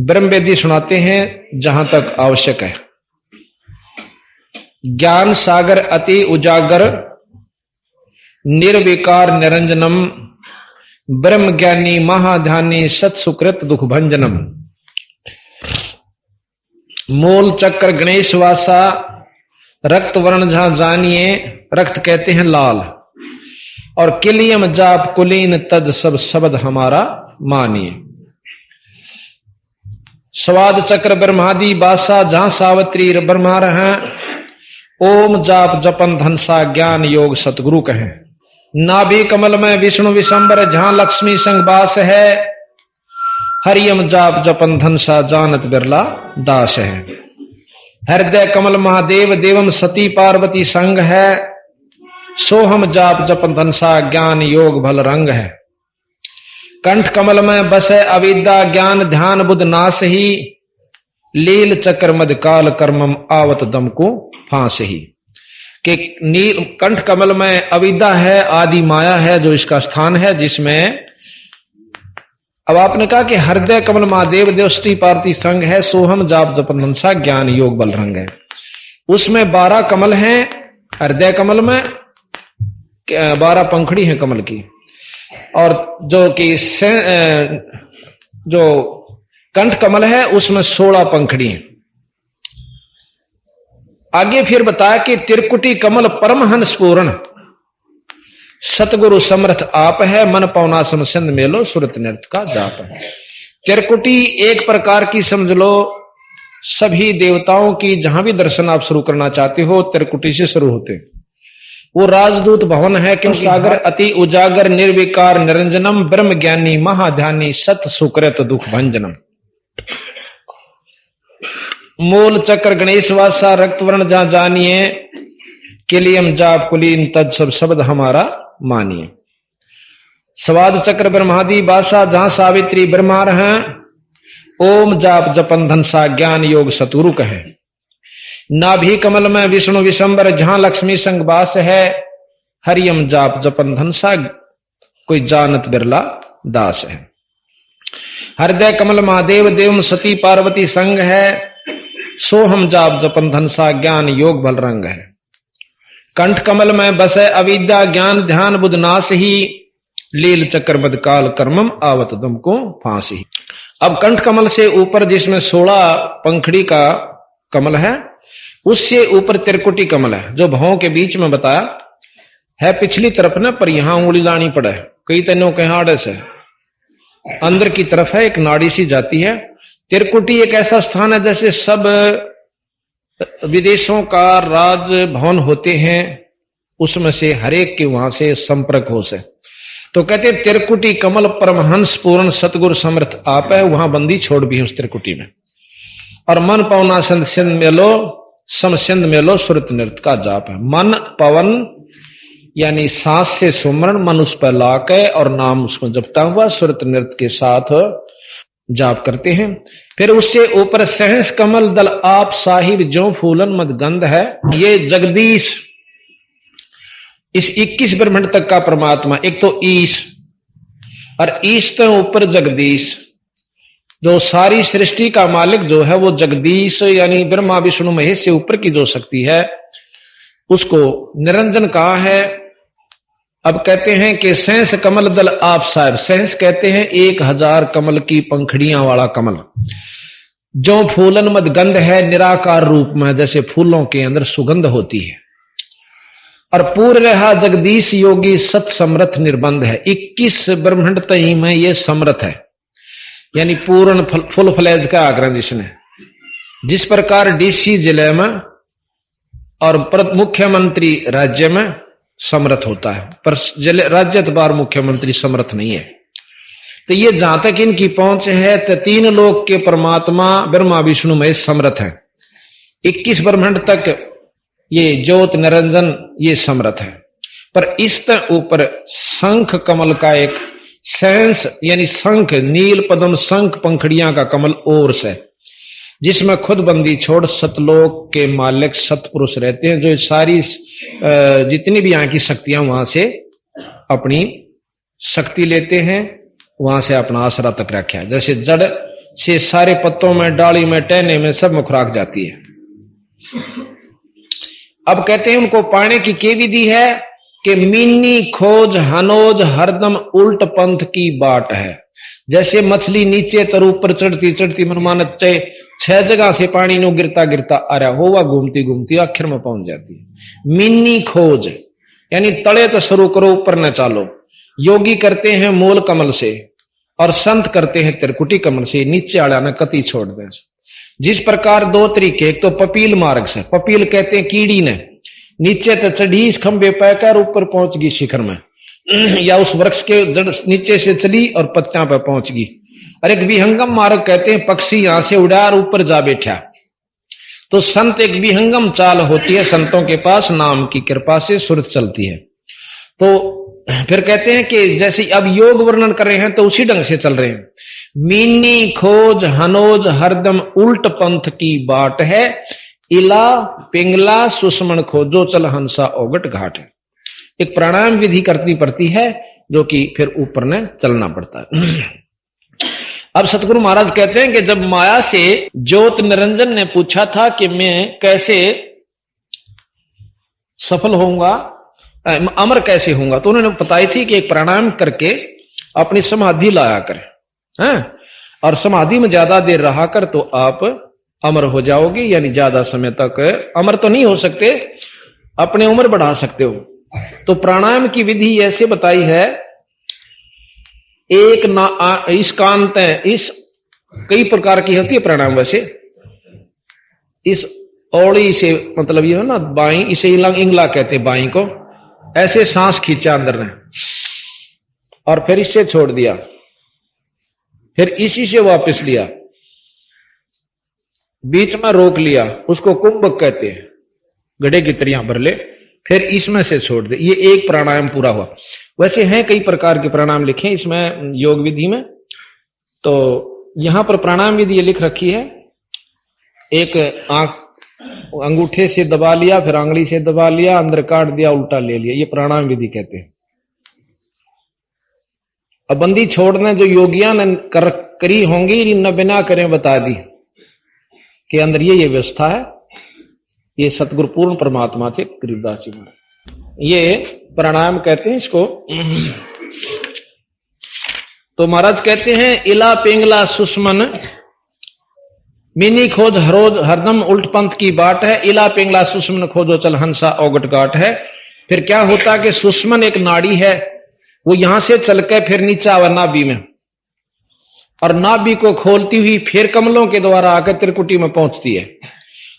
ब्रह्म वेदी सुनाते हैं जहां तक आवश्यक है। ज्ञान सागर अति उजागर निर्विकार निरंजनम ब्रह्म ज्ञानी महाध्यानी सत सुकृत दुख भंजनम। मूल चक्र गणेश वासा रक्त वर्ण जहां जानिए, रक्त कहते हैं लाल, और किलियम जाप कुलीन तद सब शब्द हमारा मानिए। स्वाद चक्र ब्रह्मादि बासा जहां सावित्री ब्रह्मा रहे, ओम जाप जपन धनसा ज्ञान योग सतगुरु कहें। नाभि कमल में विष्णु विशंबर जहां लक्ष्मी संग बास है, हरियम जाप जपन धनसा जानत बिरला दास है। हृदय कमल महादेव देवम सती पार्वती संग है, सोहम जाप जपन धनसा ज्ञान योग भल रंग है। कंठ कमल में बसे अविद्या ज्ञान ध्यान बुध नाश ही, लील चक्र मद काल कर्मम आवत दम को फांस ही। कि नील कंठ कमल में अविद्या है, आदि माया है जो इसका स्थान है, जिसमें अब आपने कहा कि हृदय कमल महादेव देवस्ती पार्वती संग है, सोहम जाप जपन धनसा ज्ञान योग बल रंग है। उसमें 12 कमल हैं। हृदय कमल में 12 पंखड़ी हैं कमल की, और जो कंठ कमल है उसमें 16 पंखड़ी हैं। आगे फिर बताया कि त्रिकुटी कमल परमहंस पूर्ण सतगुरु समर्थ आप है, मन पौना समसिंध मेलो सुरत नृत्य का जाप है। त्रिकुटी एक प्रकार की समझ लो, सभी देवताओं की जहां भी दर्शन आप शुरू करना चाहते हो त्रिकुटी से शुरू होते। वो राजदूत भवन है, क्योंकि सागर अति उजागर निर्विकार निरंजनम ब्रह्म ज्ञानी महाध्यानी सत सुकृत दुख भंजनम। मूल चक्र गणेश वासा रक्त वर्ण जहां जानिए, किलियम जाप कुलीन तद सब शब्द हमारा मानिए। स्वाद चक्र ब्रह्मादि बासा जहां सावित्री ब्रह्मा रहे, ओम जाप जपन धनसा ज्ञान योग सतुरु कहे। नाभि कमल में विष्णु विशंबर जहां लक्ष्मी संग बास है, हरियम जाप जपन धनसा कोई जानत बिरला दास है। हृदय कमल महादेव देवम सती पार्वती संग है, सोहम जाप जपन धनसा ज्ञान योग बल रंग है। कंठ कमल में बसे अविद्या ज्ञान ध्यान बुध नाश ही, लील चक्र मद काल कर्मम आवत दम को फांसी। अब कंठ कमल से ऊपर जिसमें 16 पंखड़ी का कमल है, उससे ऊपर त्रिकुटी कमल है, जो भावों के बीच में बताया है पिछली तरफ न, पर यहां उंगली लानी पड़े। कई तनों के हाड़े से अंदर की तरफ है, एक नाड़ी सी जाती है। त्रिकुटी एक ऐसा स्थान है जैसे सब विदेशों का राज भवन होते हैं, उसमें से हरेक के वहां से संपर्क हो से। तो कहते त्रिकुटी कमल परमहंस पूर्ण सतगुरु समर्थ आप है, वहां बंदी छोड़ भी है उस त्रिकुटी में। और मन पवना सिंध मेलो समसिंध मेलो सुरत नृत्य का जाप है। मन पवन यानी सांस से सुमरण, मन उस पर लाके और नाम उसको जपता हुआ सुरत नृत्य के साथ जाप करते हैं। फिर उससे ऊपर सहस कमल दल आप साहिब जो फूलन मद गंध है, ये जगदीश इस 21 ब्रह्मांड तक का परमात्मा। एक तो ईश, और ईश तो ऊपर जगदीश, जो सारी सृष्टि का मालिक जो है वो जगदीश, यानी ब्रह्मा विष्णु महेश से ऊपर की जो शक्ति है उसको निरंजन कहा है। अब कहते हैं कि सहस कमल दल आप साहिब, सहस कहते हैं 1000 कमल की पंखड़ियां वाला कमल, जो फूलन मद गंध है, निराकार रूप में जैसे फूलों के अंदर सुगंध होती है। और पूर्ण रहा जगदीश योगी सत समर्थ निर्बंध है। 21 ब्रह्मांड तई में ये समर्थ है, यानी पूर्ण फुल फ्लैज का आग्रह जिसने। जिस प्रकार डीसी जिले में और मुख्यमंत्री राज्य में समर्थ होता है, पर राज्यतबार मुख्यमंत्री समर्थ नहीं है। तो ये जहां तक इनकी पहुंच है, तो 3 लोक के परमात्मा ब्रह्मा विष्णु महेश समर्थ है। 21 ब्रह्मांड तक ये ज्योत निरंजन ये समर्थ है। पर इस पर ऊपर शंख कमल का एक सेंस, यानी शंख नील पद्म शंख पंखड़ियां का कमल और से, जिसमें खुद बंदी छोड़ सतलोक के मालिक सतपुरुष रहते हैं, जो सारी जितनी भी यहाँ की शक्तियां वहां से अपनी शक्ति लेते हैं, वहां से अपना आसरा तक रखा है। जैसे जड़ से सारे पत्तों में, डाली में, टहने में, सब में खुराक जाती है। अब कहते हैं उनको पाने की क्या विधि है कि मीनी खोज हनोज हरदम उल्ट पंथ की बाट है। जैसे मछली नीचे तर ऊपर चढ़ती चढ़ती मनमानत 6 जगह से पानी नो गिरता गिरता आ रहा होगा, घूमती घूमती आखिर में पहुंच जाती है। मीनी खोज यानी तले तो शुरू करो, ऊपर न चालो। योगी करते हैं मूल कमल से और संत करते हैं त्रिकुटी कमल से, नीचे आड़ा न कति छोड़ दे। जिस प्रकार 2 तरीके, एक तो पपील मार्ग से, पपील कहते हैं कीड़ी ने नीचे तो चढ़ी इस खंबे पैकर ऊपर पहुंच गई शिखर में, या उस वृक्ष के जड़ नीचे से चली और पत्तियां पर पहुंच गई। और एक विहंगम मार्ग कहते हैं पक्षी यहां से उड़ा और ऊपर जा बैठा। तो संत एक विहंगम चाल होती है, संतों के पास नाम की कृपा से सुरत चलती है। तो फिर कहते हैं कि जैसे अब योग वर्णन कर रहे हैं तो उसी ढंग से चल रहे हैं। मीनी खोज हनोज हरदम उल्ट पंथ की बाट है, इला पिंगला सुषमन खोजो चल हंसा ओगट घाट है। एक प्राणायाम विधि करनी पड़ती है जो कि फिर ऊपर ने चलना पड़ता है। अब सतगुरु महाराज कहते हैं कि जब माया से ज्योत निरंजन ने पूछा था कि मैं कैसे सफल होऊंगा, अमर कैसे होऊंगा, तो उन्होंने बताई थी कि एक प्राणायाम करके अपनी समाधि लाया कर, हैं? और समाधि में ज्यादा देर रहा कर तो आप अमर हो जाओगे, यानी ज्यादा समय तक अमर तो नहीं हो सकते, अपनी उम्र बढ़ा सकते हो। तो प्राणायाम की विधि ऐसे बताई है, एक ना इस कांत है, इस कई प्रकार की होती है प्राणायाम। वैसे इस औड़ी से मतलब ये हो ना बाई, इसे इंगला कहते बाई को, ऐसे सांस खींचा अंदर ने और फिर इससे छोड़ दिया, फिर इसी से वापस लिया, बीच में रोक लिया, उसको कुंभक कहते हैं, गड्ढे की तरह भर ले, फिर इसमें से छोड़ दे। ये एक प्राणायाम पूरा हुआ। वैसे हैं कई प्रकार के प्राणायाम लिखे इसमें योग विधि में, तो यहां पर प्राणायाम विधि ये लिख रखी है, एक आंख अंगूठे से दबा लिया, फिर आंगली से दबा लिया, अंदर काट दिया, उल्टा ले लिया, ये प्राणायाम विधि कहते हैं। अब बंदी छोड़ने जो योगियां ने करी होंगी, न बिना करें बता दी कि अंदर ये व्यवस्था है। ये सतगुरु पूर्ण परमात्मा थे गरीबदास जी महाराज, ये प्राणायाम कहते हैं इसको। तो महाराज कहते हैं इला पिंगला सुषमन मीनी खोज हरोज हरदम उल्ट पंथ की बाट है, इला पिंगला सुषमन खोजो चल हंसा ओगट घाट है। फिर क्या होता कि सुषमन एक नाड़ी है, वो यहां से चल के फिर नीचे आवा नाभि में, और नाभि को खोलती हुई फिर कमलों के द्वारा आकर त्रिकुटी में पहुंचती है।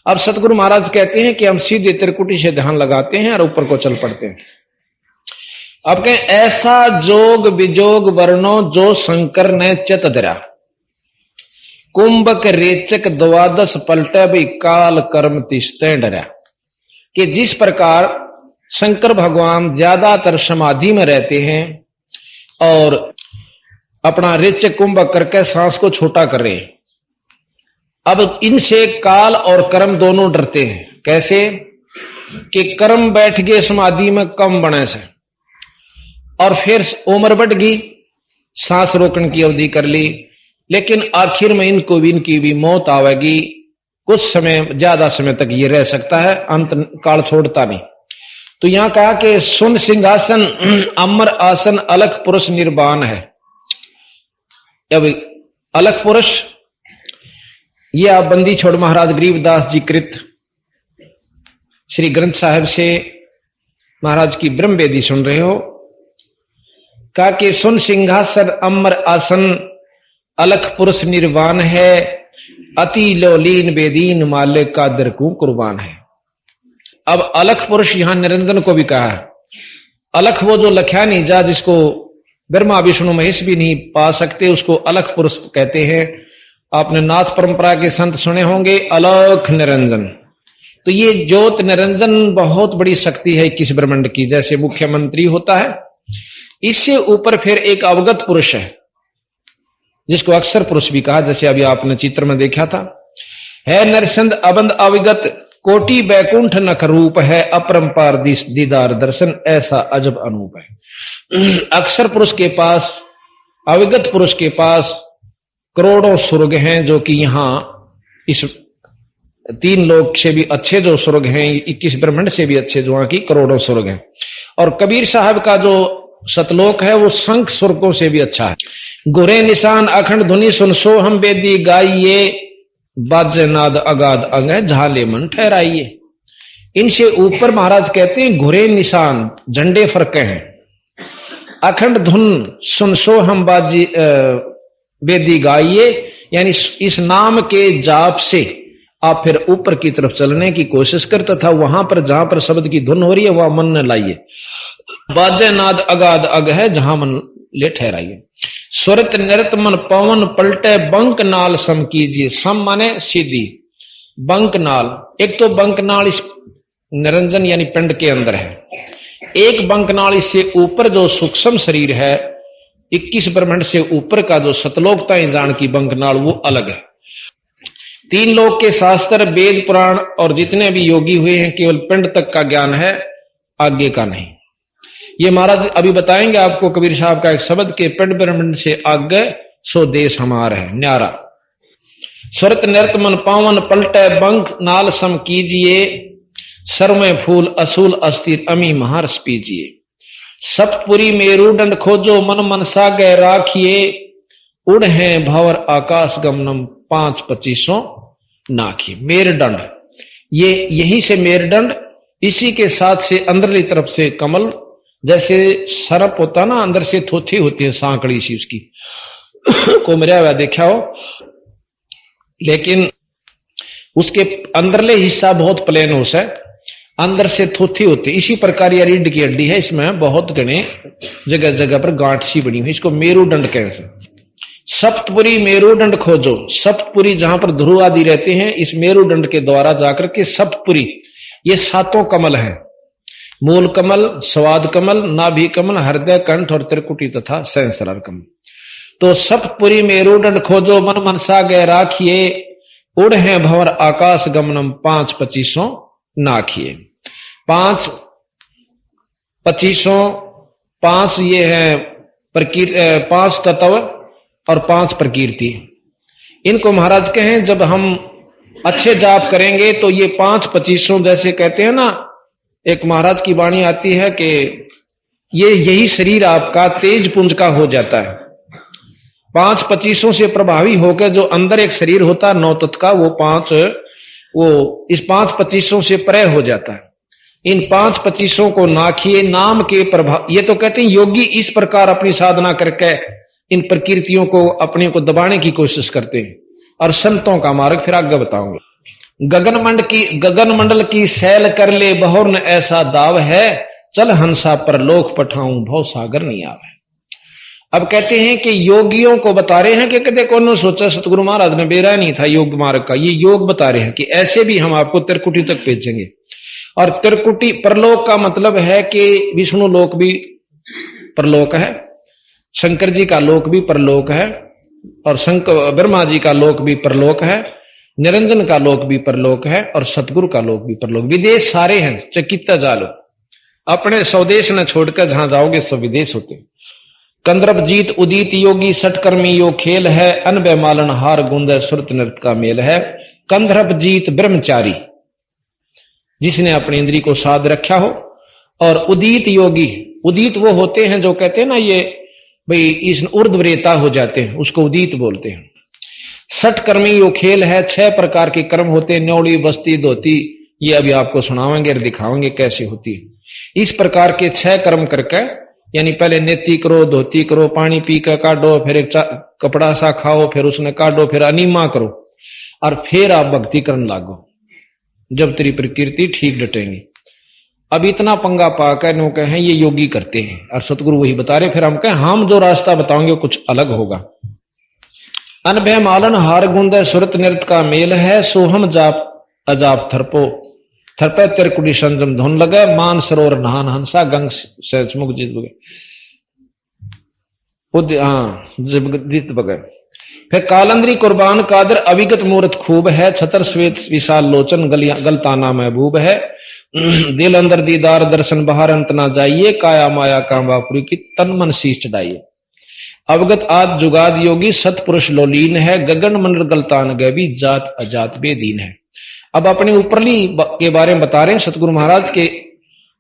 अब सतगुरु महाराज कहते हैं कि हम सीधे त्रिकुटी से ध्यान लगाते हैं और ऊपर को चल पड़ते हैं। अब कहें ऐसा जोग विजोग वर्णो जो शंकर ने चित धरा, कुंभक रेचक द्वादश पलटे भी काल कर्म तिस्ते डरा। कि जिस प्रकार शंकर भगवान ज्यादातर समाधि में रहते हैं और अपना रेचक कुंभक करके सांस को छोटा कर रहे हैं, अब इनसे काल और कर्म दोनों डरते हैं। कैसे कि कर्म बैठ गए समाधि में कम बने से, और फिर उम्र बढ़ गई, सांस रोकने की अवधि कर ली, लेकिन आखिर में इनको भी इनकी भी मौत आवेगी। कुछ समय ज्यादा समय तक ये रह सकता है, अंत काल छोड़ता नहीं। तो यहां कहा कि सुन सिंहासन अमर आसन अलख पुरुष निर्वाण है। अब अलख पुरुष ये आप बंदी छोड़ महाराज गरीबदास जी कृत श्री ग्रंथ साहिब से महाराज की ब्रह्म वेदी सुन रहे हो। कहा कि सुन सिंहासन अमर आसन अलख पुरुष निर्वाण है, अति लोलीन बेदीन मालिक का दरकू कुर्बान है। अब अलख पुरुष यहां निरंजन को भी कहा है। अलख वो जो लख्या नहीं जा, जिसको ब्रह्मा विष्णु महेश भी नहीं पा सकते, उसको अलख पुरुष कहते हैं। आपने नाथ परंपरा के संत सुने होंगे अलख निरंजन। तो ये ज्योत निरंजन बहुत बड़ी शक्ति है 21 ब्रह्मांड की। जैसे मुख्यमंत्री होता है, इससे ऊपर फिर एक अवगत पुरुष है जिसको अक्षर पुरुष भी कहा, जैसे अभी आपने चित्र में देखा था। है नरसंद अबंद अविगत कोटि बैकुंठ नख रूप है, अपरंपार दीदार दर्शन ऐसा अजब अनूप है। अक्षर पुरुष के पास, अविगत पुरुष के पास करोड़ों स्वर्ग हैं जो कि यहां इस 3 लोक से भी अच्छे जो स्वर्ग हैं, 21 ब्रह्मांड से भी अच्छे जो वहां की करोड़ों स्वर्ग हैं। और कबीर साहब का जो सतलोक है वो संख स्वर्गों से भी अच्छा है। गुरे निशान अखंड धुनि सुन सो हम बेदी गाइये, बाजे नाद अगाध अंग झाले मन ठहराइए। इनसे ऊपर महाराज कहते हैं घुरे निशान झंडे फरके हैं, अखंड धुन सुन सो हम बाजी बेदी गाइये, यानी इस नाम के जाप से आप फिर ऊपर की तरफ चलने की कोशिश कर, तथा वहां पर जहां पर शब्द की धुन हो रही है वहां मन न लाइए। बाजे नाद अगाध अग है जहां मन ले ठहराइए। स्वरत नृत मन पवन पलटे बंक नाल सम कीजिए। सम माने सीधी, बंक नाल, एक तो बंक नाल इस निरंजन यानी पिंड के अंदर है, एक बंक नाल इससे ऊपर जो सूक्ष्म शरीर है 21 ब्रह्मांड से ऊपर का जो सतलोकताएं जान की बंक नाल वो अलग है। 3 लोक के शास्त्र वेद पुराण और जितने भी योगी हुए हैं केवल पिंड तक का ज्ञान है, आगे का नहीं। ये महाराज अभी बताएंगे आपको कबीर साहब का एक शब्द के पिंड ब्रह्मांड से आगे सो देश हमारा है न्यारा। स्वरत नृत मन पावन पलटे बंक नाल सम कीजिए, सर में फूल असूल अस्थिर अमी महारस पीजिए। सप्तपुरी मेरुदंड खोजो मन मनसा गए राखिए, उड़ है भंवर आकाश गमनम 5-25 नाखी। मेरुदंड, ये यहीं से मेरुदंड, इसी के साथ से अंदरली तरफ से कमल, जैसे सरप होता ना अंदर से थोथी होती है सांकड़ी सी उसकी को मेरा हुआ देखा हो, लेकिन उसके अंदरले हिस्सा बहुत प्लेन हो से अंदर से थोथी होती। इसी प्रकार यह रीढ़ की हड्डी है, इसमें बहुत घने जगह जगह पर गांठ सी बनी हुई, इसको मेरुदंड कहते हैं। सप्तपुरी मेरुदंड खोजो, सप्तपुरी जहां पर ध्रुव आदि रहते हैं इस मेरुदंड के द्वारा जाकर के सप्तपुरी, ये 7 कमल है, मूल कमल, स्वाद कमल, नाभि कमल, हृदय कंठ और त्रिकुटी तथा सहस्रार कमल। तो सप्तपुरी मेरुदंड खोजो मन मनसा गए राखिए, उड़ है भंवर आकाश गमनम 5-25 नाखिए। 5-25, 5 ये है 5 तत्व और 5 प्रकृति। इनको महाराज कहें जब हम अच्छे जाप करेंगे तो ये 5-25 जैसे कहते हैं ना, एक महाराज की वाणी आती है कि ये यही शरीर आपका तेज पुंज का हो जाता है। 5-25 से प्रभावी होकर जो अंदर एक शरीर होता है 9 तत्व का, वो इस 5-25 से परे हो जाता है। इन 5-25 को नाखिए नाम के प्रभाव, ये तो कहते हैं योगी इस प्रकार अपनी साधना करके इन प्रकृतियों को अपने को दबाने की कोशिश करते हैं। और संतों का मार्ग फिर आगे बताऊंगा। गगन मंडल की सैल कर ले बहुर न ऐसा दाव है, चल हंसा पर लोक पठाऊं भव सागर नहीं आवे। अब कहते हैं कि योगियों को बता रहे हैं कि कदे कौन सोचा सतगुरु महाराज ने बेरा नहीं था योग मार्ग का, ये योग बता रहे हैं कि ऐसे भी हम आपको त्रिकुटी तक भेजेंगे। और त्रिकुटी परलोक का मतलब है कि विष्णु लोक भी परलोक है, शंकर जी का लोक भी परलोक है, और शंकर ब्रह्मा जी का लोक भी परलोक है, निरंजन का लोक भी परलोक है, और सतगुरु का लोक भी परलोक। विदेश सारे हैं, चकित्ता जालो, अपने स्वदेश न छोड़कर जहां जाओगे सब विदेश होते। कंद्रब जीत उदित योगी सटकर्मी यो खेल है, अनबे मालन हार गुंद सुरत नृत्य का मेल है। कंद्रब जीत ब्रह्मचारी, जिसने अपनी इंद्री को साध रखा हो, और उदित योगी, उदित वो होते हैं जो कहते हैं ना ये भाई इस ऊर्ध्वरेता हो जाते हैं, उसको उदित बोलते हैं। सटकर्मी यो खेल है, 6 प्रकार के कर्म होते हैं, न्योड़ी बस्ती धोती, ये अभी आपको सुनावेंगे और दिखावेंगे कैसे होती है। इस प्रकार के 6 कर्म करके, यानी पहले नेति करो, धोती करो, पानी पी कर काटो, फिर एक कपड़ा सा खाओ, फिर उसने काटो, फिर अनिमा करो, और फिर आप भक्ति करने लागो, जब तेरी प्रकृति ठीक डटेंगी। अब इतना पंगा पाकर नो कहें ये योगी करते हैं, और सतगुरु वही बता रहे, फिर हम कहें हम जो रास्ता बताओगे कुछ अलग होगा। अनभय मालन हार गुंद सुरत नृत्य का मेल है, सोहम जाप अजाप थरपे त्रिकुटी संजम धुन लगे, मान सरोवर नहान हंसा गंग से मुख जीत बगे। फिर कालंदरी कुर्बान कादर अविगत मूर्त खूब है, छतर श्वेत विशाल लोचन गलताना महबूब है। दिल अंदर दीदार दर्शन बाहर अंत ना जाइए, काया माया कामवापुरी की तन मन शीश चढ़ाइए। अवगत आद जुगाद योगी सतपुरुष लोलीन है, गगन मंडल गलतान गैबी जात अजात बेदीन है। अब अपने ऊपरली के बारे में बता रहे हैं सतगुरु महाराज के,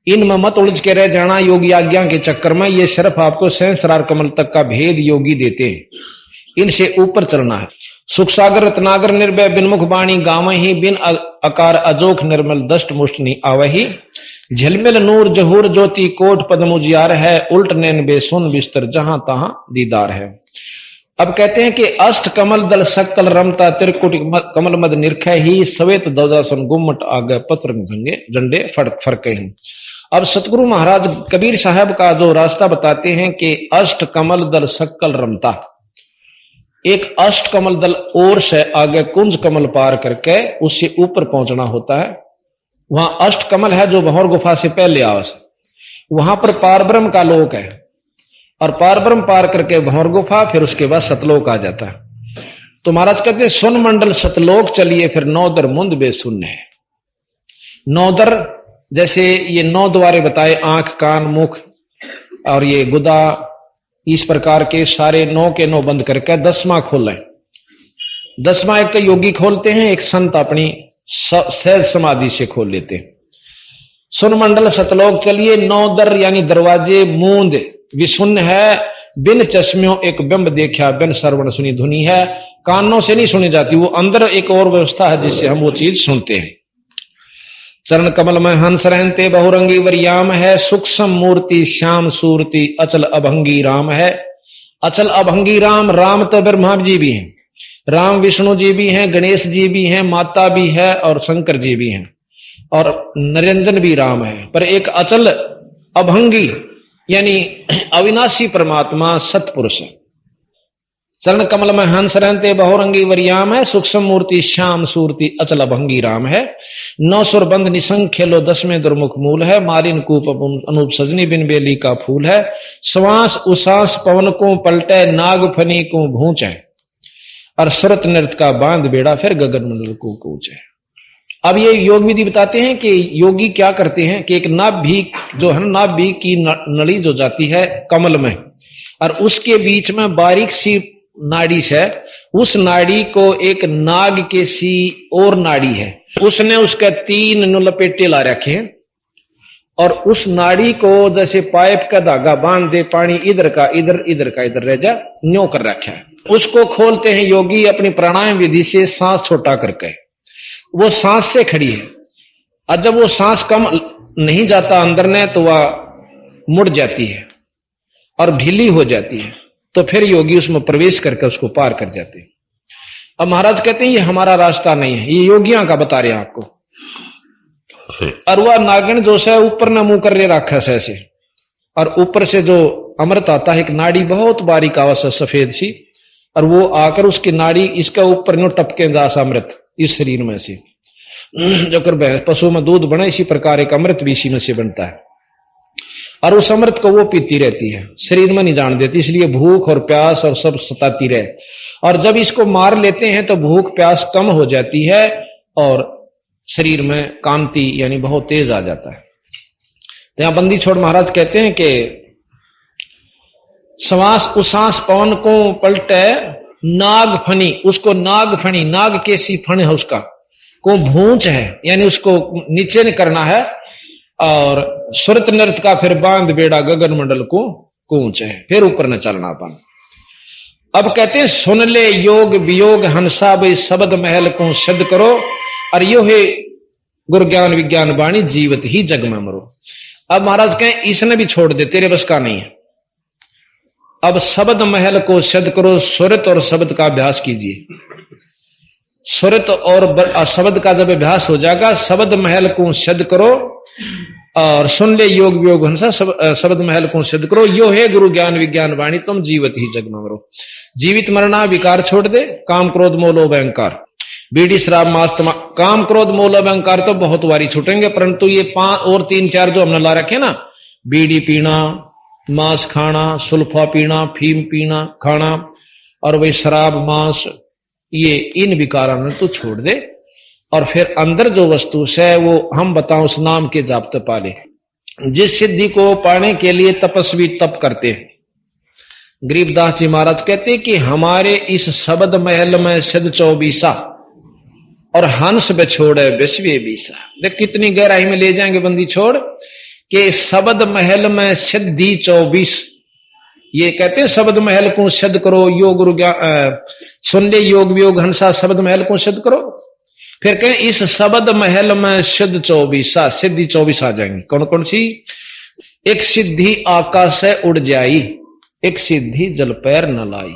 इनमें मत उलझ के रह जाना योगी आज्ञा के चक्कर में, ये सिर्फ आपको सहस्रार कमल तक का भेद योगी देते हैं, इनसे ऊपर चलना है। सुख सागर रत्नागर निर्भय बिनमुख बाणी गावही, बिन अकार अजोख निर्मल दष्ट मुष्टनी आवही, झिलमिल नूर जहूर ज्योति कोट पद्म उजियार है, उल्ट नैन बेसुन बिस्तर जहां तहां दीदार है। अब कहते हैं कि अष्ट कमल दल सक्कल रमता त्रिकुट कमल मद निरख ही, सवेत दौदासन गुम्मट आगे पत्र झंगे झंडे फरके हैं। अब सतगुरु महाराज कबीर साहब का जो रास्ता बताते हैं कि अष्ट कमल दल सक्कल रमता, एक अष्ट कमल दल और से आगे कुंज कमल पार करके उससे ऊपर पहुंचना होता है। वहां अष्ट कमल है जो भंवर गुफा से पहले आवास, वहां पर पारब्रह्म का लोक है, और पारब्रह्म पार करके भंवर गुफा, फिर उसके बाद सतलोक आ जाता है। तो महाराज कहते हैं सुन मंडल सतलोक चलिए, फिर नौदर मुंद बेसुन्य है। नौदर जैसे ये 9 द्वारे बताए, आंख कान मुख और ये गुदा, इस प्रकार के सारे 9 के 9 बंद करके 10वां खोलें। 10वां एक तो योगी खोलते हैं, एक संत अपनी सहज समाधि से खोल लेते हैं। सुन मंडल सतलोक चलिए, 9 दर यानी दरवाजे मूंद विशुन्य है, बिन चश्मियों एक बिंब देखा, बिन श्रवण सुनी धुनी है। कानों से नहीं सुनी जाती, वो अंदर एक और व्यवस्था है जिससे हम वो चीज सुनते हैं। चरण कमल में हंस रहते बहुरंगी वरियाम है, सूक्ष्म मूर्ति श्याम सूरति अचल अभंगी राम है। अचल अभंगी राम, राम तो ब्रह्मा जी भी हैं, राम विष्णु जी भी हैं, गणेश जी भी हैं, माता भी है और शंकर जी भी हैं, और निरंजन भी राम है। पर एक अचल अभंगी यानी अविनाशी परमात्मा सतपुरुष है। चरण कमल में हंस रहते बहुरंगी वरियाम है, सूक्ष्म मूर्ति श्याम सूरति अचल अभंगी राम है। 9 सुर बंद निसंग खेलो 10वें दुर्मुख मूल है, मालिन कूप अनूप सजनी बिन बेली का फूल है। श्वास उसास पवन को पलटे, नाग फनी को भूंच है, और सुरत नृत्य का बांध बेड़ा फिर गगन मंडल को कूच है। अब ये योग विधि बताते हैं कि योगी क्या करते हैं कि एक नाभि जो है, नाभि की नली जो जाती है कमल में, और उसके बीच में बारीक सी नाड़ी से, उस नाड़ी को एक नाग के सी और नाड़ी है, उसने उसके 3 लपेटे ला रखे हैं, और उस नाड़ी को जैसे पाइप का धागा बांध दे, पानी इधर का इधर इधर का इधर रह जा, न्यों कर रखा है। उसको खोलते हैं योगी अपनी प्राणायाम विधि से, सांस छोटा करके। वो सांस से खड़ी है, और जब वो सांस कम नहीं जाता अंदर ने तो वह मुड़ जाती है और ढीली हो जाती है, तो फिर योगी उसमें प्रवेश करके उसको पार कर जाते हैं। अब महाराज कहते हैं ये हमारा रास्ता नहीं है, ये योगियों का बता रहे हैं आपको। और वह नागिन जो है ऊपर न मुंह कर रखा है ऐसे, और ऊपर से जो अमृत आता है, एक नाड़ी बहुत बारीक आवाज है सफेद सी, और वो आकर उसकी नाड़ी इसके ऊपर नो टपके दास अमृत इस शरीर में से, जो कर पशु में दूध बना, इसी प्रकार एक अमृत भी इसी में से बनता है, और उस अमृत को वो पीती रहती है, शरीर में नहीं जान देती, इसलिए भूख और प्यास और सब सताती रहे। और जब इसको मार लेते हैं तो भूख प्यास कम हो जाती है और शरीर में कांति यानी बहुत तेज आ जाता है। तो यहां बंदी छोड़ महाराज कहते हैं कि श्वास उसास पवन को पलटे, नाग फनी, उसको नाग फनी, नाग के सी फण है उसका, को भूंच है यानी उसको नीचे नहीं करना है, और सुरत नृत्य का फिर बांध बेड़ा गगन मंडल को कूच है, फिर ऊपर न चलना पान। अब कहते हैं सुन ले योग वियोग हंसा भाई शब्द महल को सिद्ध करो, और यो है गुरु ज्ञान विज्ञान वाणी जीवत ही जग में मरो। अब महाराज कहें इसने भी छोड़ दे, तेरे बस का नहीं है। अब शब्द महल को सिद्ध करो, सुरत और शब्द का अभ्यास कीजिए। सुरत और शब्द का जब अभ्यास हो जाएगा, शब्द महल को सिद्ध करो, और सुन ले योग वियोग हंसा शब्द महल को सिद्ध करो, यो है गुरु ज्ञान विज्ञान वाणी तुम जीवत ही जग में मरो। जीवित मरना विकार छोड़ दे, काम क्रोध मोह लोभ अहंकार, बीड़ी शराब मांस काम क्रोध मोह लोभ अहंकार तो बहुत वारी छूटेंगे, परंतु ये 5 और 3 4 जो हमने ला रखे ना, बीड़ी पीना, मांस खाना, सुल्फा पीना, फीम पीना खाना, और वही शराब मांस, ये इन विकारों ने तो छोड़ दे, और फिर अंदर जो वस्तु है वो हम बताओ उस नाम के जाप पाले। जिस सिद्धि को पाने के लिए तपस्वी तप करते हैं, गरीबदास जी महाराज कहते हैं कि हमारे इस शब्द महल में सिद्ध 24 और हंस बिछोड़े विश्वे बीसा। देख कितनी गहराई में ले जाएंगे बंदी छोड़ के शब्द महल में सिद्धि 24। ये कहते हैं शब्द महल को सिद्ध करो, योग गुरु सुन ले योग वियोग हंसा शब्द महल को सिद्ध करो। फिर कहें इस शब्द महल में सिद्ध 24 सिद्धि 24 आ जाएंगी। कौन कौन सी? एक सिद्धि आकाश से उड़ जाई, एक सिद्धि जल पैर न लाई,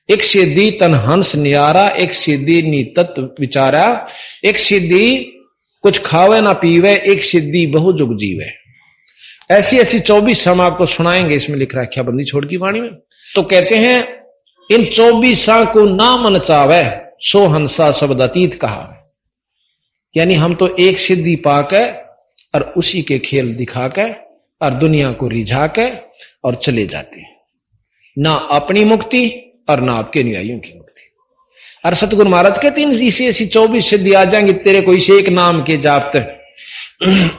एक सिद्धि तन हंस नियारा, एक सिद्धि नीतत विचारा, एक सिद्धि कुछ खावे ना पीवे, एक सिद्धि बहु जुग जीवे। ऐसी ऐसी 24 हम आपको सुनाएंगे। इसमें लिख रखा बंदी छोड़ की वाणी में। तो कहते हैं इन 24 को ना मन चावे सो हंसा शब्द अतीत कहा। यानी हम तो एक सिद्धि पाके और उसी के खेल दिखा के और दुनिया को रिझा के और चले जाते हैं, ना अपनी मुक्ति और ना आपके अनुयायियों की मुक्ति। और सतगुरु महाराज कहते हैं इसी ऐसी 24 सिद्धि आ जाएंगी तेरे को इसे एक नाम के जापते।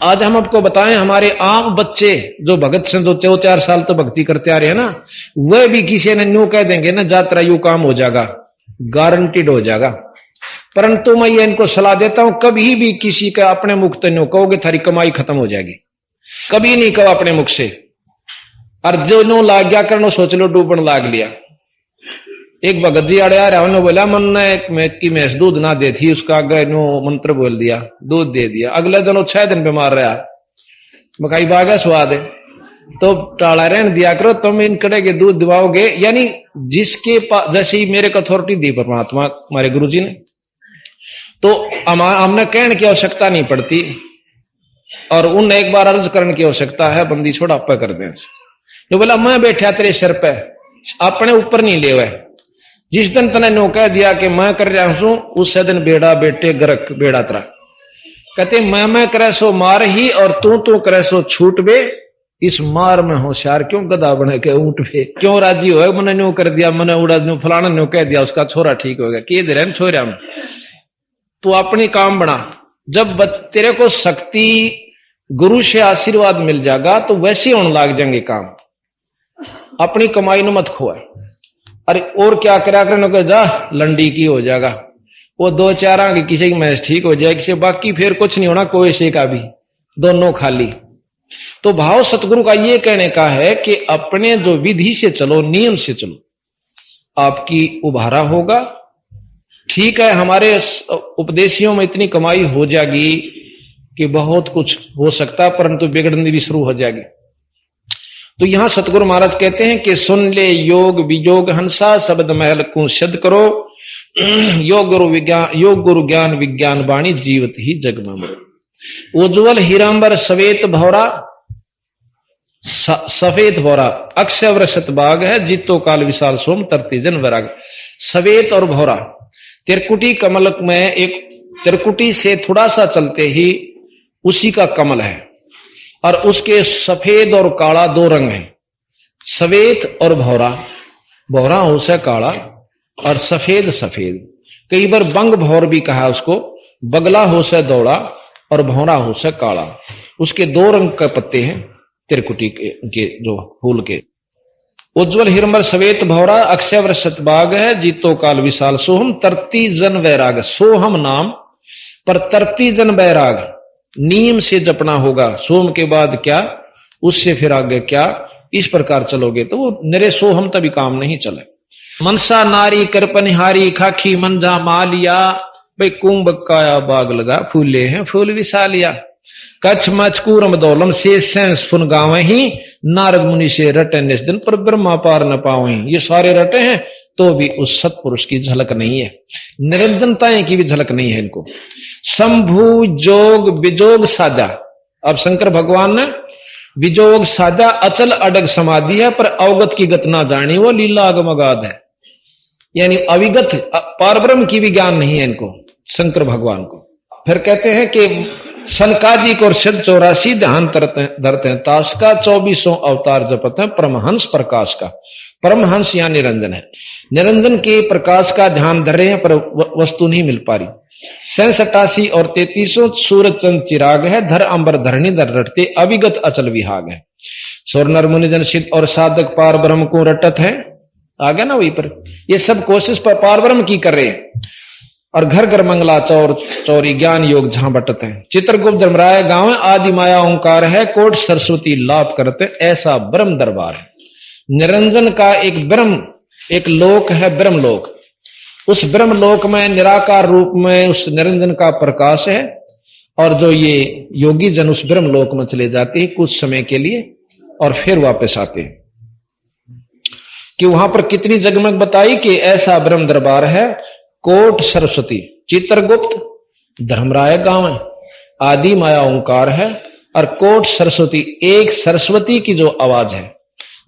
आज हम आपको बताएं हमारे आम बच्चे जो भगत सिंह 2-4 साल तो भक्ति करते आ रहे हैं ना, वह भी किसी ने न्यू कह देंगे ना यात्रा यू काम हो जाएगा, गारंटीड हो जाएगा। परंतु मैं ये इनको सलाह देता हूं कभी भी किसी का अपने मुख तो न्यू कहोगे थारी कमाई खत्म हो जाएगी। कभी नहीं कहो अपने मुख से। और जो नो लाग गया करनो सोच लो डूबन लाग लिया। एक भगत जी आड़े आ रहा उन्होंने बोला मन ने की मैस दूध ना दे थी, उसका आगे नो मंत्र बोल दिया, दूध दे दिया। अगले दिन 6 दिन बीमार रहा, मकाई बागा स्वाद है तो टाला रहने दिया करो, तुम इन कड़े के दूध दिवाओगे। यानी जिसके पास जैसे ही मेरे को अथॉरिटी दी परमात्मा हमारे गुरु जी ने, तो हमने कहने की आवश्यकता नहीं पड़ती और उन एक बार अर्ज करने की आवश्यकता है। बंदी छोड़ आप कर दें। जो बोला मैं बैठा तेरे सिर पे, अपने ऊपर नहीं ले हुए। जिस दिन तने नो कह दिया कि मैं कर रहा हूं उस दिन बेड़ा बेटे गरक बेड़ा तरा। कहते मैं करे सो मार ही और तू करे सो छूट बे। इस मार में होशियार क्यों गधा बने के ऊंट पे। क्यों राजी हो मैंने न्यू कर दिया, मैंने उड़ा न्यू फलाना न्यू कह दिया उसका छोरा ठीक हो गया। के दे रहे छोरा में तू अपनी काम बना। जब तेरे को शक्ति गुरु से आशीर्वाद मिल जाएगा तो वैसे होने लग जाएंगे काम। अपनी कमाई न मत खोए। अरे और क्या करा कर जा लंडी की हो जाएगा, वो 2-4 आगे किसी की मैच ठीक हो जाए, किसी बाकी फिर कुछ नहीं होना, कोई से का भी दोनों खाली। तो भाव सतगुरु का ये कहने का है कि अपने जो विधि से चलो, नियम से चलो, आपकी उभारा होगा। ठीक है हमारे उपदेशियों में इतनी कमाई हो जाएगी कि बहुत कुछ हो सकता, परंतु बिगड़नी भी शुरू हो जाएगी। तो यहां सतगुरु महाराज कहते हैं कि सुन ले योग वियोग हंसा शब्द महल को सिद्ध करो। योग गुरु ज्ञान विज्ञान वाणी जीवत ही जग में मरो। उज्ज्वल हीरांबर सवेत भौरा, सफेद भौरा अक्षय वृषत बाग है, जीतो काल विशाल सोम तरती जन वैराग। सवेत और भौरा तिरकुटी कमल में एक तिरकुटी से थोड़ा सा चलते ही उसी का कमल है और उसके सफेद और काला 2 रंग हैं, सवेत और भौरा। भौरा हो से काला और सफेद सफेद। कई बार बंग भौर भी कहा उसको। बगला हो से दौड़ा और भौरा हो से काला। उसके 2 रंग के पत्ते हैं तिरकुटी के जो फूल के। उज्ज्वल हिरमर सवेत भौरा अक्षय वृषत बाग है, जीतो काल विशाल सोहम तरती जन वैराग। सोहम नाम पर तरती जन वैराग नियम से जपना होगा। सोम के बाद क्या, उससे फिर आगे क्या, इस प्रकार चलोगे तो वो निरे सोहम तभी काम नहीं चले। मनसा नारी कृपनिहारी खाखी मंजा मालिया। भाई कुंभ काया बाग लगा फूले हैं फूल विशालिया। कच्छ मचकूरम दौलम से सेंस फुन गावे ही। नारद मुनि से रटे निस दिन पर ब्रह्मा पार न पावे। ये सारे रटे हैं तो भी उस सतपुरुष की झलक नहीं है, निरंजनताएं की भी झलक नहीं है इनको। शंभु जोग विजोग साधा। अब शंकर भगवान ने विजोग साधा, अचल अडग समाधि है पर अवगत की गत ना जानी, वो लीला अगमगाध है। यानी अविगत पारब्रह्म की भी ज्ञान नहीं है इनको शंकर भगवान को। फिर कहते हैं कि सनकादिक और सिद्ध 84 ध्यान धरते हैं ताश का। 24 अवतार जपते हैं परमहंस प्रकाश का। परमहंस या निरंजन है, निरंजन के प्रकाश का ध्यान धर रहे हैं पर वस्तु नहीं मिल पा रही। 87 और 33 सूरज चंद चिराग है, धर अंबर धरणी धर रटते अविगत अचल विहाग है। स्वर नर मुनिजन सिद्ध और साधक पार ब्रह्म को रटत है। आ गया ना वहीं पर। ये सब कोशिश पर पार ब्रह्म की कर रहे हैं। और घर घर मंगला चौर चौरी ज्ञान योग जहां बटत है। चित्रगुप्त धर्मराय गांव आदि माया ओंकार है, कोट सरस्वती लाभ करते ऐसा ब्रह्म दरबार है। निरंजन का एक ब्रह्म एक लोक है, ब्रह्म लोक। उस ब्रह्म लोक में निराकार रूप में उस निरंजन का प्रकाश है। और जो ये योगी जन उस ब्रह्म लोक में चले जाते हैं कुछ समय के लिए और फिर वापस आते हैं। कि वहां पर कितनी जगमग बताई कि ऐसा ब्रह्म दरबार है। कोट सरस्वती, चित्रगुप्त धर्मराय गांव है, आदि माया ओंकार है और कोट सरस्वती, एक सरस्वती की जो आवाज है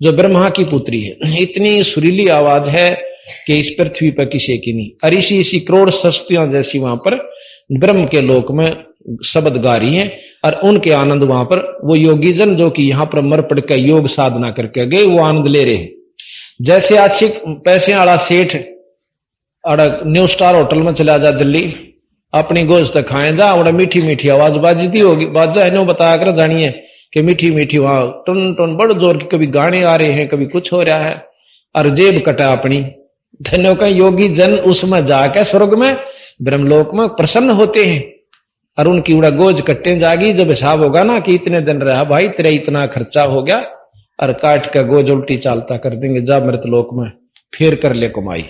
जो ब्रह्मा की पुत्री है, इतनी सुरीली आवाज है कि इस पृथ्वी पर किसी की नहीं। और इसी करोड़ सरस्वतियां जैसी वहां पर ब्रह्म के लोक में शब्द गा रही हैं। और उनके आनंद वहां पर वो योगी जन जो कि यहां पर मर पड़ के योग साधना करके गए वो आनंद ले रहे हैं। जैसे अच्छे पैसे वाला सेठ न्यू स्टार होटल में चला जा दिल्ली, अपनी गोश्त खाए जा, और मीठी मीठी आवाज बाजती होगी, बाजा है बताया कर जानिए कि मीठी मीठी वहां टन टन बड़ जोर की कभी गाने आ रहे हैं, कभी कुछ हो रहा है। और जेब कटा अपनी धन्यों का योगी जन उसमें जाके स्वर्ग में ब्रह्मलोक में प्रसन्न होते हैं। और उनकी उड़ा गोज कट्टे जागी। जब हिसाब होगा ना कि इतने दिन रहा भाई, तेरा इतना खर्चा हो गया, और काट का गोज उल्टी चालता कर देंगे, जा मृतलोक में फिर कर ले कमाई।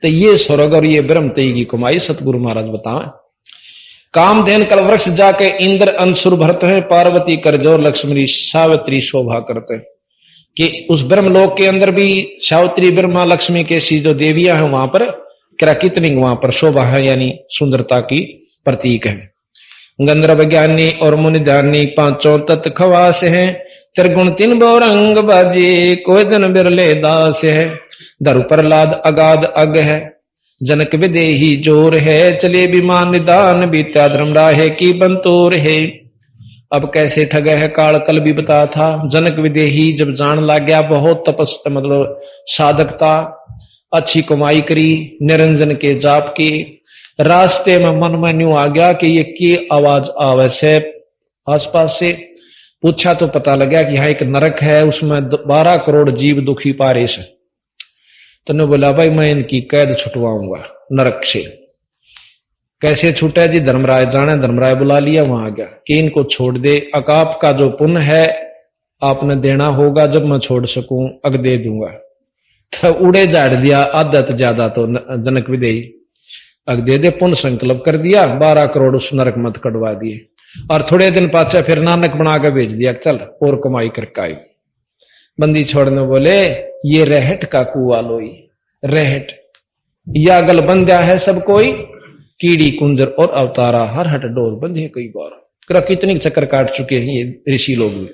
तो ये स्वर्ग और ये ब्रह्म तई की कमाई सतगुरु महाराज बताएं। कामधेन कल वृक्ष जाके इंद्र अंशुर भरते हैं, पार्वती करजोर लक्ष्मी सावित्री शोभा करते हैं। कि उस ब्रह्मलोक के अंदर भी सावित्री ब्रह्मा लक्ष्मी के सी जो देवियां हैं वहां पर कितनी वहां पर शोभा है, यानी सुंदरता की प्रतीक है। गंधर्व ज्ञानी और मुनि ध्यानी पांचों तत्व खवास है, त्रिगुण तीन बहुरंग बाजे कोई दिन बिरले दास है। धरु प्रहलाद अगाध अग है, जनक विदेही जोर है, चले विमान निदान बीत्या धर्म राहे की बंतोर है। अब कैसे ठग है काल कल भी बताया था। जनक विदेही जब जान लग गया, बहुत तपस मतलब साधकता, अच्छी कमाई करी, निरंजन के जाप की, रास्ते में मन में न्यू आ गया कि ये की आवाज आवे से आसपास से। पूछा तो पता लगा कि यहाँ एक नरक है, उसमें 12 करोड़ जीव दुखी पारे से। तो ने बोला भाई मैं इनकी कैद छुटवाऊंगा नरक से। कैसे छूटा जी? धर्मराय जाने, धर्मराय बुला लिया, वहां आ गया कि इनको छोड़ दे, अकाप का जो पुण्य है आपने देना होगा, जब मैं छोड़ सकूं अग दे दूंगा। तो उड़े झाड़ दिया आदत ज्यादा, तो जनक विदेही अग दे दे, पुण्य संकल्प कर दिया, 12 करोड़ उस नरक मत कटवा दिए। और थोड़े दिन पाचा फिर नानक बना के भेज दिया, चल और कमाई करके आई। बंदी छोड़ने बोले ये रहट का कुआ लोई, रहट या गल बंध्या है सब कोई, कीड़ी कुंजर और अवतारा हर हट डोर बंधे कई बार। कितनी चक्कर काट चुके हैं ये ऋषि लोग भी।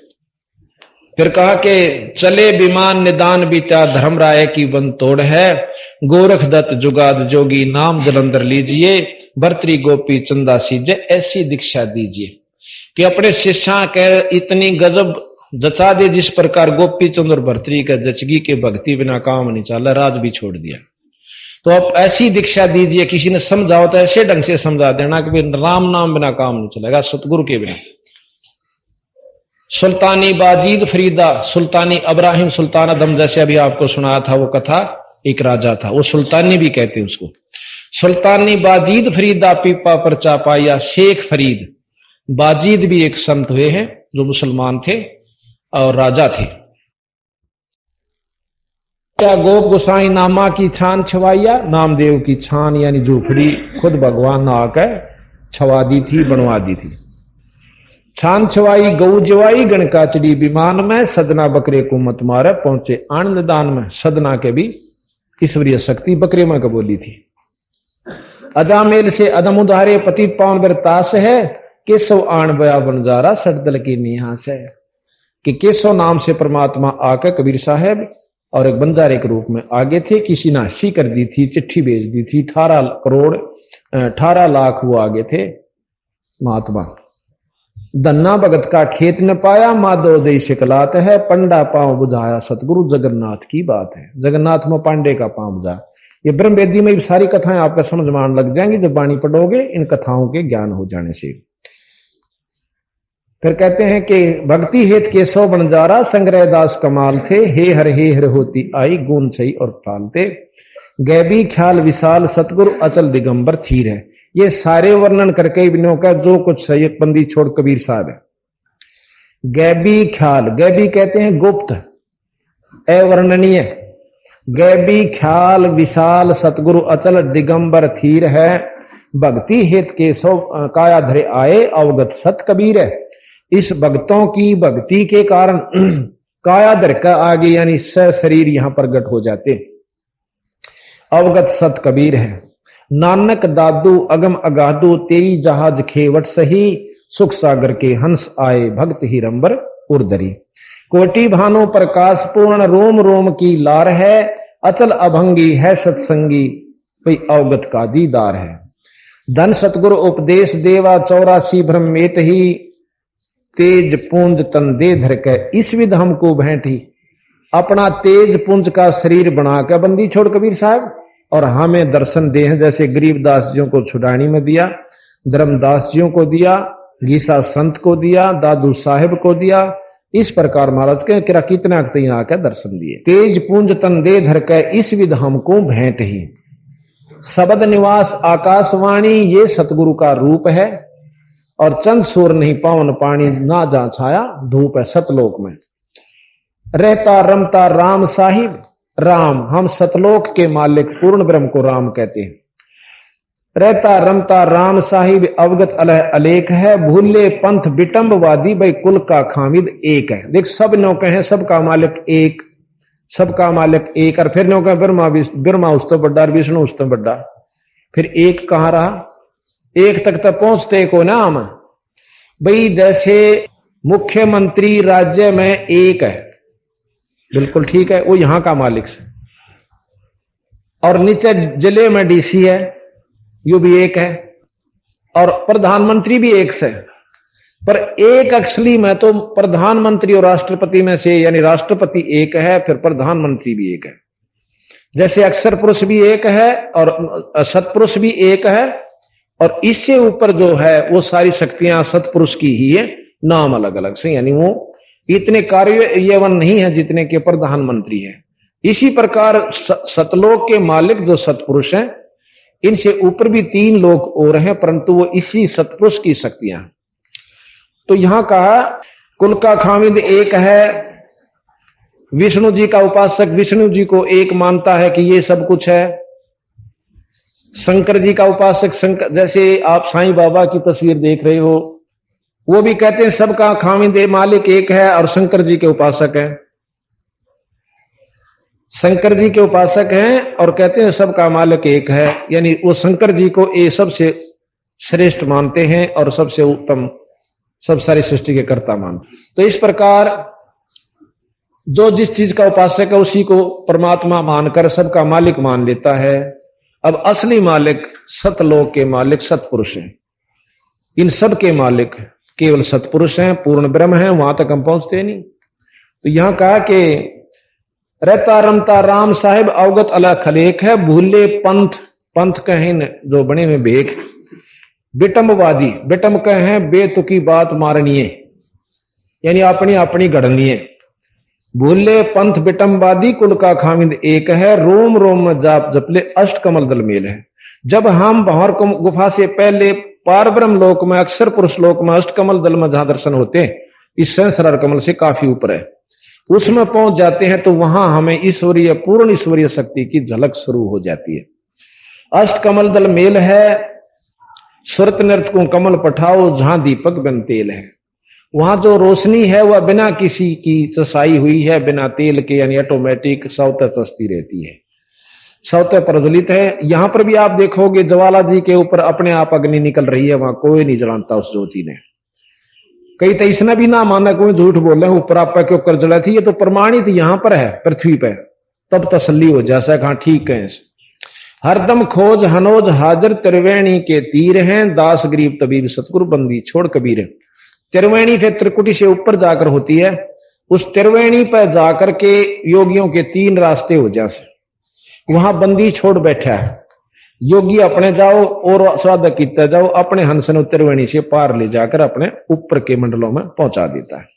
फिर कहा कि चले विमान निदान बीता धर्म राय की बन तोड़ है, गोरख दत्त जुगाद जोगी नाम जलंधर लीजिए, भर्तरी गोपी चंदा सीजे ऐसी दीक्षा दीजिए। कि अपने शिष्या के इतनी गजब जचा दे जिस प्रकार गोपी चंद और भर्तरी के जचगी के भक्ति बिना काम नहीं चला, राज भी छोड़ दिया। तो अब ऐसी दीक्षा दीजिए, किसी ने समझाओ तो ऐसे ढंग से समझा देना कि राम नाम बिना काम नहीं चलेगा, सतगुरु के बिना। सुल्तानी बाजीद फरीदा, सुल्तानी इब्राहिम सुल्तान अदम, जैसे अभी आपको सुनाया था वो कथा, एक राजा था, वो सुल्तानी भी कहते हैं उसको। सुल्तानी बाजीद फरीदा पीपा पर चापाया, शेख फरीद बाजीद भी एक संत हुए हैं जो मुसलमान थे और राजा थे। क्या गोप गोसाई नामा की छान छवाइया, नामदेव की छान यानी झूपड़ी खुद भगवान ने आकर छवा दी थी, बनवा दी थी। छान छवाई गऊ जवाई गणकाचड़ी विमान में, सदना बकरे को मत मारे पहुंचे आनंद दान में। सदना के भी ईश्वरीय शक्ति बकरे में कबोली थी। अजामेल से अदम उधारे पति पावन बरतास है, केशव आण बया बनजारा सटदल की निहास है। कि केशव नाम से परमात्मा आकर कबीर साहब और एक बंजारे के रूप में आगे थे। किसी ने हंसी कर दी थी, चिट्ठी भेज दी थी, 18 लाख वो आगे थे महात्मा। धन्ना भगत का खेत न पाया, माधव दई शिकलात है, पंडा पांव बुझाया सतगुरु जगन्नाथ की बात है। जगन्नाथ में पांडे का पांव बुझा। ये ब्रह्म वेदी में सारी कथाएं आपका समझ में आने लग जाएंगी जब वाणी पढ़ोगे, इन कथाओं के ज्ञान हो जाने से। फिर कहते हैं कि भक्ति हेत केशव बनजारा संग्रह दास कमाल थे, हे हर होती आई गुण सही और पालते, गैबी ख्याल विशाल सतगुरु अचल दिगंबर थीर है। ये सारे वर्णन करके बिनों का जो कुछ सही बंदी छोड़ कबीर साहब है। गैबी ख्याल, गैबी कहते हैं गुप्त अवर्णनीय, गैबी ख्याल विशाल सतगुरु अचल दिगंबर थीर है, भक्ति हेत केशव काया धरे आए अवगत सत कबीर है। इस भक्तों की भक्ति के कारण कायाधर का आगे यानी शरीर यहां प्रकट हो जाते, अवगत सत कबीर है। नानक दादू अगम अगाधु तेरी जहाज खेवट सही, सुख सागर के हंस आए भक्त ही रंबर उर्दरी। कोटि भानु प्रकाश पूर्ण रोम रोम की लार है, अचल अभंगी है सत्संगी कोई अवगत का दीदार है। धन सतगुरु उपदेश देवा 84 ब्रह्मेत ही, तेज पुंज तन दे धर के इस विध हमको भेंटी। अपना तेज पुंज का शरीर बनाकर बंदी छोड़ कबीर साहब और हमें दर्शन दे हैं, जैसे गरीबदास जियों को छुड़ानी में दिया, धर्मदास जियों को दिया, गीसा संत को दिया, दादू साहिब को दिया, इस प्रकार महाराज के कितना आकर दर्शन दिए। तेज पुंज तन दे धर के इस विध हमको भेंट ही, शब्द निवास आकाशवाणी ये सतगुरु का रूप है, और चंद सूर नहीं पावन पानी ना जा छाया धूप है सतलोक में। रहता रमता राम साहिब, राम हम सतलोक के मालिक पूर्ण ब्रह्म को राम कहते हैं। रहता रमता राम साहिब अवगत अलह अलेख है, भूले पंथ विटंबवादी भाई कुल का खामिद एक है। देख सब नौके हैं, सबका मालिक एक, सबका मालिक एक, और फिर नौका ब्रह्मा उस तो बड्डा, विष्णु उस तो बड्डा, फिर एक कहां रहा, एक तक तो पहुंचते को ना हम भाई। जैसे मुख्यमंत्री राज्य में एक है, बिल्कुल ठीक है, वो यहां का मालिक से, और नीचे जिले में डीसी है, यो भी एक है, और प्रधानमंत्री भी एक से। पर एक एक्चुअली में तो प्रधानमंत्री और राष्ट्रपति में से, यानी राष्ट्रपति एक है, फिर प्रधानमंत्री भी एक है। जैसे अक्षर पुरुष भी एक है और सत्पुरुष भी एक है, और इससे ऊपर जो है वो सारी शक्तियां सत्पुरुष की ही है, नाम अलग अलग से, यानी वो इतने कार्यवन नहीं है जितने के प्रधानमंत्री है। इसी प्रकार सतलोक के मालिक जो सत्पुरुष हैं, इनसे ऊपर भी 3 लोग और हैं, परंतु वो इसी सत्पुरुष की शक्तियां। तो यहां कहा कुल का खामिद एक है, विष्णु जी का उपासक विष्णु जी को एक मानता है कि ये सब कुछ है। शंकर जी का उपासक शंकर, जैसे आप साईं बाबा की तस्वीर देख रहे हो, वो भी कहते हैं सबका खामिद मालिक एक है, और शंकर जी के उपासक हैं, शंकर जी के उपासक हैं और कहते हैं सबका मालिक एक है, यानी वो शंकर जी को ये सबसे श्रेष्ठ मानते हैं और सबसे उत्तम, सब सारी सृष्टि के कर्ता मानते। तो इस प्रकार जो जिस चीज का उपासक है उसी को परमात्मा मानकर सबका मालिक मान लेता है। अब असली मालिक सतलोक के मालिक सतपुरुष हैं, इन सब के मालिक केवल सतपुरुष हैं, पूर्ण ब्रह्म हैं, वहां तक हम पहुंचते नहीं। तो यहां कहा कि रहता रमता राम साहिब अवगत अला खलेक है, भूले पंथ, पंथ कहें जो बने हुए भेख, विटंबवादी, विटंब कहें बेतुकी बात मारनीय, यानी अपनी अपनी गढ़नीय। भूले पंथ विटंबवादी कुल का खामिद एक है, रोम रोम में जाप जपले अष्ट कमल दल मेल है। जब हम भंवर गुफा से पहले पार ब्रह्म लोक में, अक्षर पुरुष लोक में, अष्ट कमल दल में जहां दर्शन होते हैं, इस सहस्रार कमल से काफी ऊपर है, उसमें पहुंच जाते हैं तो वहां हमें ईश्वरीय, पूर्ण ईश्वरीय शक्ति की झलक शुरू हो जाती है। अष्ट कमल दल मेल है, सुरत नृत्य को कमल पठाओ जहां दीपक बन तेल है। वहां जो रोशनी है वह बिना किसी की चसाई हुई है, बिना तेल के, यानी ऑटोमेटिक स्वतः चसती रहती है, स्वतः प्रज्वलित है। यहां पर भी आप देखोगे ज्वाला जी के ऊपर अपने आप अग्नि निकल रही है, वहां कोई नहीं जलाता उस ज्योति ने। कई तो इसने भी ना माना, कोई झूठ बोल रहे ऊपर आपा के ऊपर जला थी, ये तो प्रमाणित यहां पर है पृथ्वी पर, तब तसल्ली हो जैसा कहा ठीक है। हरदम खोज हनोज हाजिर त्रिवेणी के तीर हैं, दास गरीब तबीब सतगुरु बंदी छोड़ कबीर। त्रिवेणी फिर त्रिकुटी से ऊपर जाकर होती है, उस त्रिवेणी पर जाकर के योगियों के 3 रास्ते हो जैसे, वहां बंदी छोड़ बैठा है। योगी अपने जाओ और साधक कीते जाओ, अपने हंस ने उत्तरवेणी से पार ले जाकर अपने ऊपर के मंडलों में पहुंचा देता है।